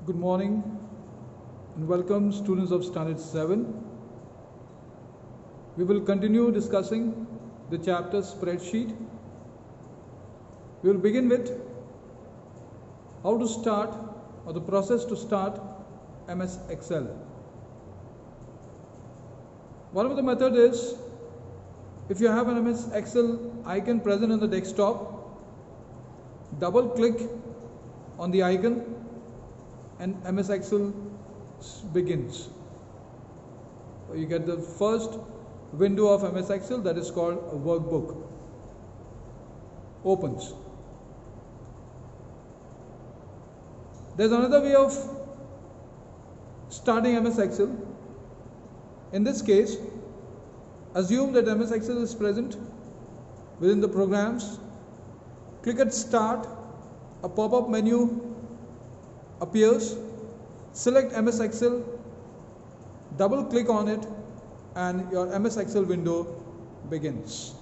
Good morning and welcome students of Standard 7. We will continue discussing the chapter spreadsheet. We will begin with how to start or the process to start MS Excel. One of the methods is, if you have an MS Excel icon present on the desktop, double click on the icon and MS Excel begins. You get the first window of MS Excel, that is called a workbook, opens. There's another way of starting MS Excel. In this case, assume that MS Excel is present within the programs. Click at Start, a pop-up menu appears. Select MS Excel, double click on it, and your MS Excel window begins.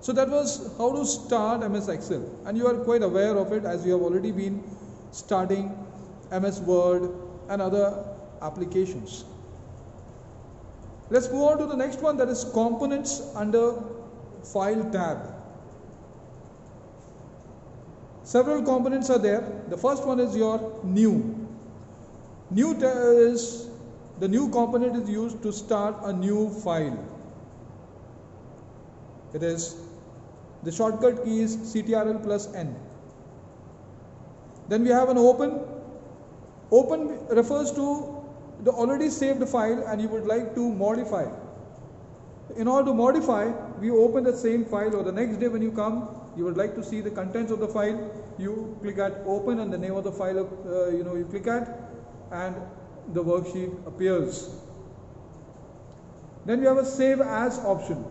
So that was how to start MS Excel, and you are quite aware of it as you have already been starting MS Word and other applications. Let's move on to the next one, that is components under File tab. Several components are there. The first one is your new. New is the new component is used to start a new file. It is the shortcut key is CTRL plus N. Then we have an open. Open refers to the already saved file and you would like to modify. In order to modify, we open the same file, or the next day when you come, you would like to see the contents of the file, you click at open and the name of the file you click at, and the worksheet appears. Then we have a save as option.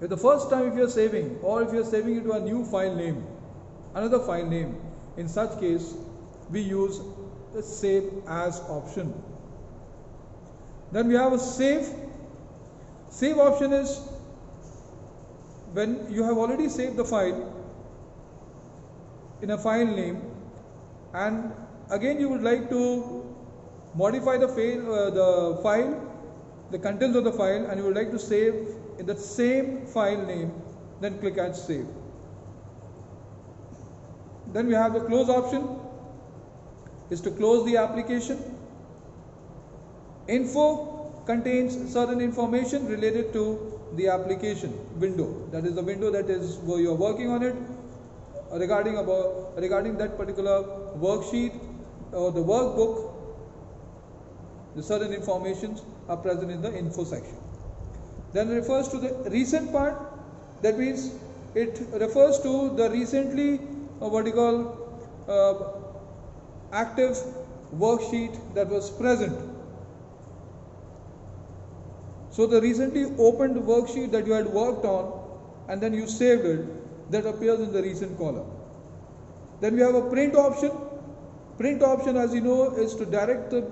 If the first time if you are saving, or if you are saving it to a new file name, another file name, in such case we use the save as option. Then we have a save. Save option is when you have already saved the file in a file name, and again you would like to modify the file, the contents of the file, and you would like to save in the same file name, then click at save. Then we have the close option, is to close the application. Info contains certain information related to the application window, that is the window that is where you are working on it, regarding that particular worksheet or the workbook. The certain informations are present in the info section. Then it refers to the recent part, that means it refers to the recently active worksheet that was present. So the recently opened worksheet that you had worked on and then you saved it, that appears in the recent column. Then we have a print option. Print option, as you know, is to direct the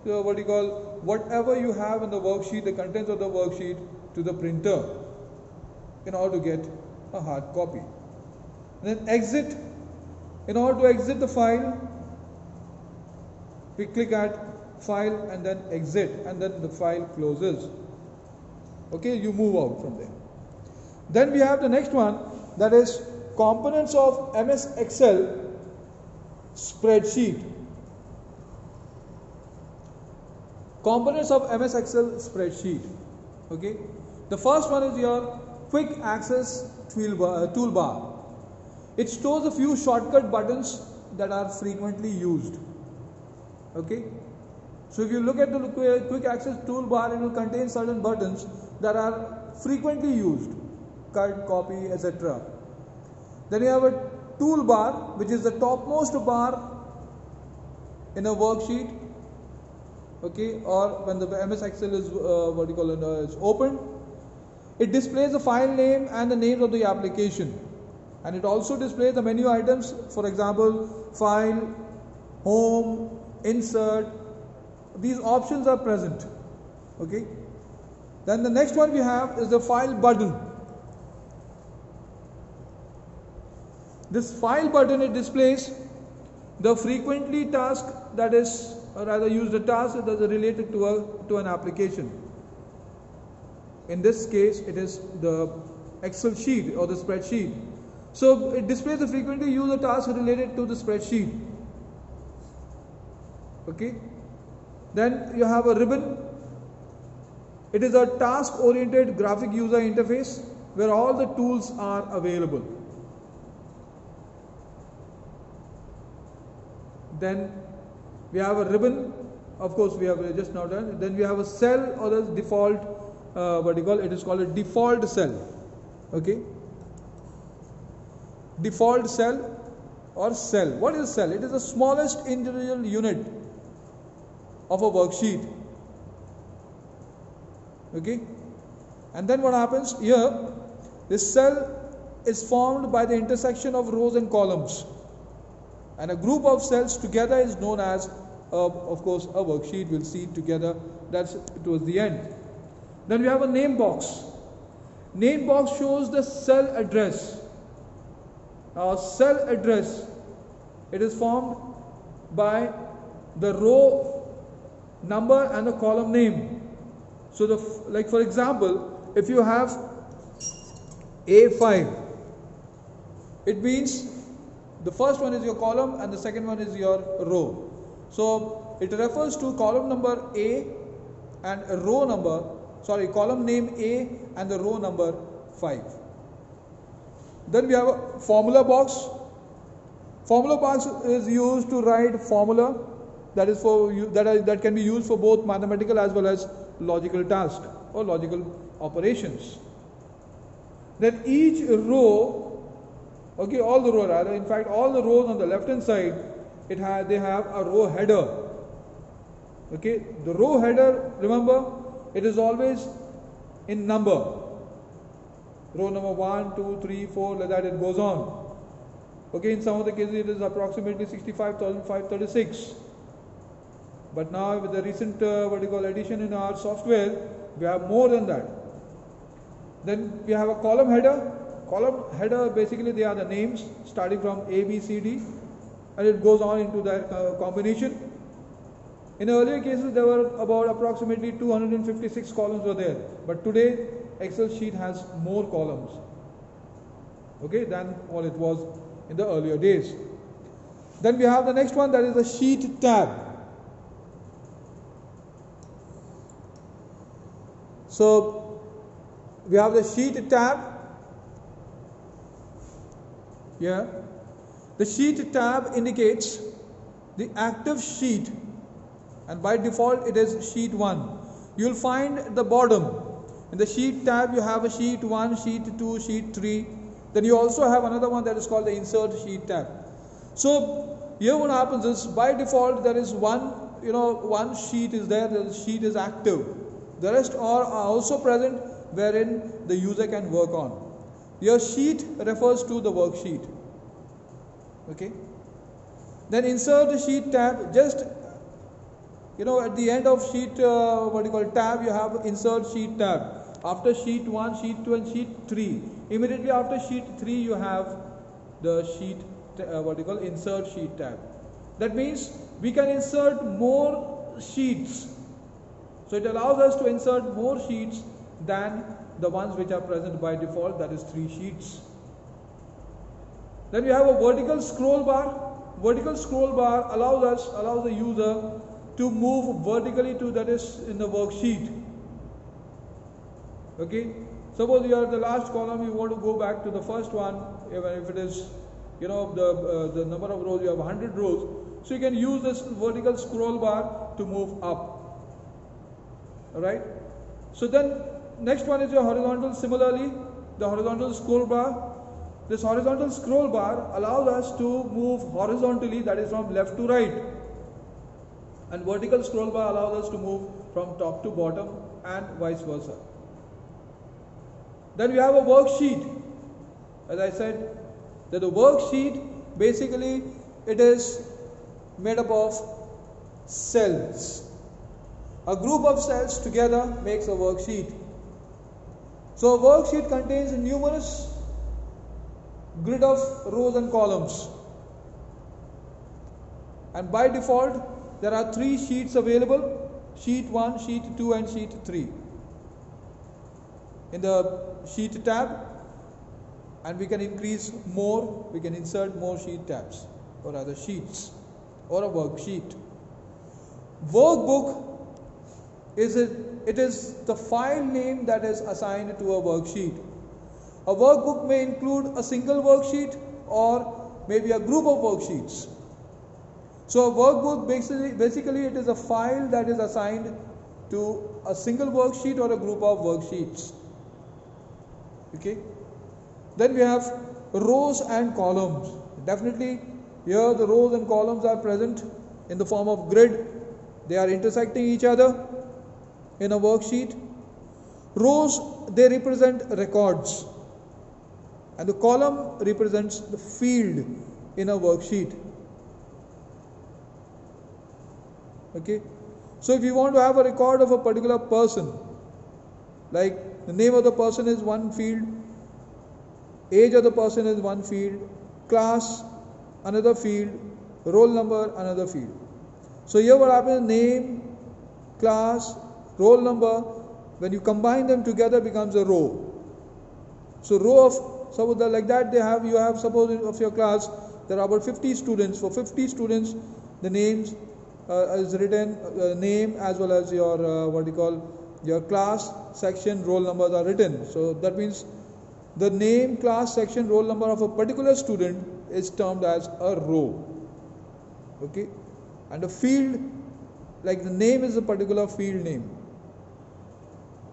whatever you have in the worksheet, the contents of the worksheet, to the printer in order to get a hard copy. And then exit. In order to exit the file, we click at file and then exit, and then the file closes. Okay, you move out from there. Then we have the next one, that is components of MS Excel spreadsheet. Components of MS Excel spreadsheet. Okay, the first one is your quick access toolbar. It stores a few shortcut buttons that are frequently used. Okay, so if you look at the quick access toolbar, it will contain certain buttons that are frequently used, cut, copy, etc. Then you have a toolbar, which is the topmost bar in a worksheet. Okay, or when the MS Excel is is opened, it displays the file name and the names of the application, and it also displays the menu items. For example, file, home, insert. These options are present. Okay. Then the next one we have is the file button. This file button, it displays the frequently task that is, or rather use the task that is related to an application. In this case, it is the Excel sheet or the spreadsheet. So it displays the frequently used task related to the spreadsheet. Okay. Then you have a ribbon. It is a task-oriented graphic user interface where all the tools are available. Then we have a ribbon. Of course, we have just now done. Then we have a cell or the default. It is called a default cell. Okay. Default cell or cell. What is a cell? It is the smallest individual unit of a worksheet. Okay. And then what happens here? This cell is formed by the intersection of rows and columns. And a group of cells together is known as, of course, a worksheet. We'll see it together. That's towards the end. Then we have a name box. Name box shows the cell address. Now, cell address, it is formed by the row number and the column name. So, like for example, if you have A5, it means the first one is your column and the second one is your row. So, it refers to column number A and a row number, column name A and the row number 5. Then we have a formula box. Formula box is used to write formula that is for you, that can be used for both mathematical as well as logical tasks or logical operations. Then each row, okay, all the rows rather, in fact all the rows on the left hand side, they have a row header. Okay, the row header, remember, it is always in number. Row number 1, 2, 3, 4, like that it goes on. Okay, in some of the cases it is approximately 65,536. But now with the recent addition in our software, we have more than that. Then we have a column header. Column header, basically they are the names starting from A, B, C, D, and it goes on into that combination. In earlier cases, there were about approximately 256 columns were there. But today, Excel sheet has more columns, okay, than what it was in the earlier days. Then we have the next one, that is the sheet tab. So we have the sheet tab. Yeah. The sheet tab indicates the active sheet, and by default it is sheet 1. You will find the bottom. In the sheet tab you have a sheet 1, sheet 2, sheet 3. Then you also have another one that is called the insert sheet tab. So here what happens is, by default there is one sheet is there, the sheet is active. The rest are also present wherein the user can work on. Your sheet refers to the worksheet. Okay. Then insert the sheet tab. Just at the end of sheet tab, you have insert sheet tab. After sheet 1, sheet 2 and sheet 3. Immediately after sheet 3 you have the sheet insert sheet tab. That means we can insert more sheets. So it allows us to insert more sheets than the ones which are present by default, that is 3 sheets. Then we have a vertical scroll bar. Vertical scroll bar allows the user to move vertically to, that is, in the worksheet. Okay. Suppose you are the last column, you want to go back to the first one. If it is, the number of rows, you have 100 rows. So you can use this vertical scroll bar to move up. Alright. So then next one is your horizontal. Similarly, the horizontal scroll bar. This horizontal scroll bar allows us to move horizontally, that is from left to right. And vertical scroll bar allows us to move from top to bottom and vice versa. Then we have a worksheet. As I said, that the worksheet, basically it is made up of cells. A group of cells together makes a worksheet. So a worksheet contains numerous grid of rows and columns. And by default, there are 3 sheets available: sheet 1, sheet 2 and sheet 3 in the sheet tab, and we can increase more, we can insert more sheet tabs or other sheets or a worksheet. Workbook it is the file name that is assigned to a worksheet. A workbook may include a single worksheet or maybe a group of worksheets. So a workbook basically it is a file that is assigned to a single worksheet or a group of worksheets. Okay. Then we have rows and columns. Definitely here the rows and columns are present in the form of grid. They are intersecting each other in a worksheet. Rows, they represent records, and the column represents the field in a worksheet. Okay. So if you want to have a record of a particular person, like the name of the person is one field, age of the person is one field, class another field, roll number another field. So here what happens, name, class, roll number, when you combine them together becomes a row. So row of, suppose like that you have suppose of your class there are about 50 students. For 50 students the names is written, name as well as your your class, section, roll numbers are written. So that means the name, class, section, roll number of a particular student is termed as a row. Okay. And a field, like the name is a particular field name,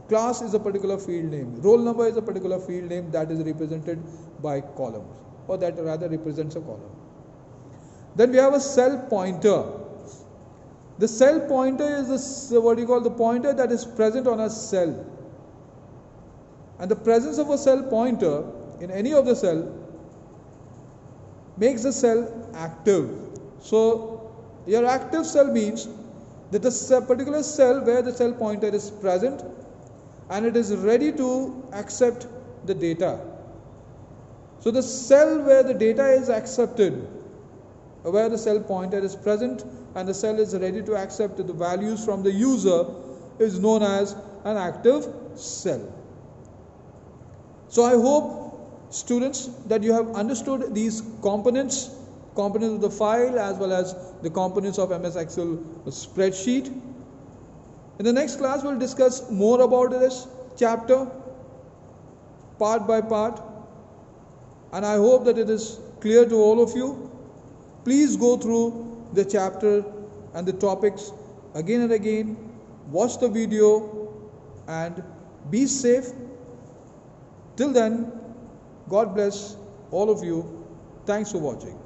class is a particular field name, roll number is a particular field name that is represented by columns, or that rather represents a column. Then we have a cell pointer. The cell pointer is the pointer that is present on a cell. And the presence of a cell pointer in any of the cell makes the cell active. So your active cell means that the particular cell where the cell pointer is present and it is ready to accept the data. So the cell where the data is accepted, where the cell pointer is present and the cell is ready to accept the values from the user, is known as an active cell. So I hope, students, that you have understood these components of the file as well as the components of MS Excel spreadsheet. In the next class we'll discuss more about this chapter part by part, and I hope that it is clear to all of you. Please go through the chapter and the topics again and again, watch the video and be safe. Till then, God bless all of you. Thanks for watching.